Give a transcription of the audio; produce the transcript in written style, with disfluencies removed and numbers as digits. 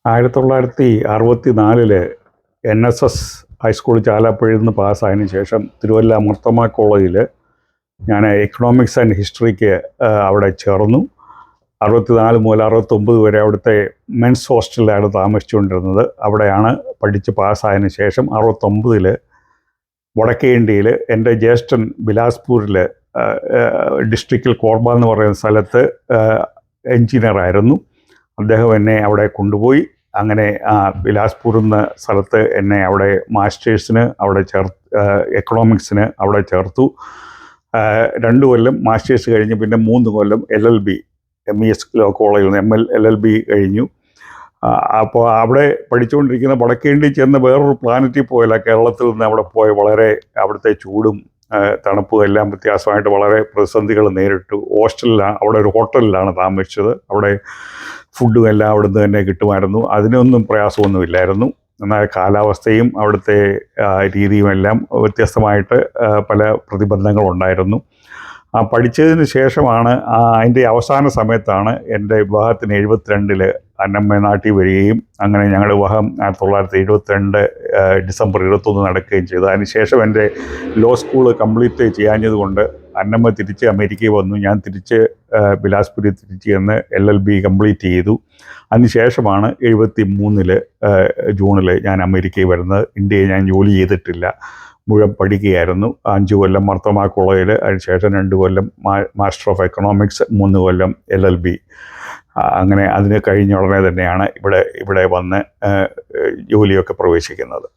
1964 NSS high school ചാലപ്പുഴയിൽ നിന്ന് പാസ്സായതിനു ശേഷം തിരുവല്ല മർത്തോമ കോളേജിൽ ഞാൻ എക്കണോമിക്സ് ആൻഡ് ഹിസ്റ്ററിക്ക് അവിടെ ചേർന്നു. 64 മുതൽ 69 വരെ അവിടുത്തെ മെൻസ് ഹോസ്റ്റലിലാണ് താമസിച്ചുകൊണ്ടിരുന്നത്. അവിടെയാണ് പഠിച്ച് പാസ്സായതിനു ശേഷം 69 വടക്കേ ഇന്ത്യയിൽ എൻ്റെ ജ്യേഷ്ഠൻ ബിലാസ്പൂരിൽ ഡിസ്ട്രിക്റ്റിൽ കോർബ എന്ന് പറയുന്ന സ്ഥലത്ത് എൻജിനീയറായിരുന്നു. അദ്ദേഹം എന്നെ അവിടെ കൊണ്ടുപോയി. അങ്ങനെ ബിലാസ്പൂർ എന്ന സ്ഥലത്ത് എന്നെ അവിടെ മാസ്റ്റേഴ്സിന് അവിടെ എക്കണോമിക്സിന് അവിടെ ചേർത്തു. 2 കൊല്ലം മാസ്റ്റേഴ്സ് കഴിഞ്ഞ് പിന്നെ 3 കൊല്ലം LLB MES കോളേജിൽ നിന്ന് LLB കഴിഞ്ഞു. അപ്പോൾ അവിടെ പഠിച്ചുകൊണ്ടിരിക്കുന്ന വടക്കേണ്ടി ചെന്ന് വേറൊരു പ്ലാനറ്റിൽ പോയല്ല, കേരളത്തിൽ നിന്ന് അവിടെ പോയി വളരെ അവിടുത്തെ ചൂടും തണുപ്പും എല്ലാം വ്യത്യാസമായിട്ട് വളരെ പ്രതിസന്ധികൾ നേരിട്ടു. അവിടെ ഒരു ഹോട്ടലിലാണ് താമസിച്ചത്. അവിടെ ഫുഡും എല്ലാം അവിടുന്ന് തന്നെ കിട്ടുമായിരുന്നു. അതിനൊന്നും പ്രയാസമൊന്നുമില്ലായിരുന്നു. എന്നാൽ കാലാവസ്ഥയും അവിടുത്തെ രീതിയും എല്ലാം വ്യത്യസ്തമായിട്ട് പല പ്രതിബന്ധങ്ങളുണ്ടായിരുന്നു. പഠിച്ചതിന് ശേഷമാണ് അതിൻ്റെ അവസാന സമയത്താണ് എൻ്റെ വിവാഹത്തിന് 72 അന്നമ്മ നാട്ടിൽ വരികയും അങ്ങനെ ഞങ്ങളുടെ വിവാഹം 1972 ഡിസംബർ 21 നടക്കുകയും ചെയ്തു. അതിനുശേഷം എൻ്റെ ലോ സ്കൂള് കംപ്ലീറ്റ് ചെയ്യാഞ്ഞതുകൊണ്ട് അന്നമ്മ തിരിച്ച് അമേരിക്കയിൽ വന്നു. ഞാൻ തിരിച്ച് ബിലാസ്പൂരിൽ തിരിച്ച് ചെന്ന് LLB കംപ്ലീറ്റ് ചെയ്തു. അതിനുശേഷമാണ് 73 ജൂണിൽ ഞാൻ അമേരിക്കയിൽ വരുന്നത്. ഇന്ത്യയിൽ ഞാൻ ജോലി ചെയ്തിട്ടില്ല, മുഴുവൻ പഠിക്കുകയായിരുന്നു. 5 കൊല്ലം മർത്തോമ കോളേജിൽ, അതിനുശേഷം 2 കൊല്ലം മാസ്റ്റർ ഓഫ് എക്കണോമിക്സ്, 3 കൊല്ലം LLB. അങ്ങനെ അതിന് കഴിഞ്ഞ ഉടനെ തന്നെയാണ് ഇവിടെ വന്ന് ജോലിയൊക്കെ പ്രവേശിക്കുന്നത്.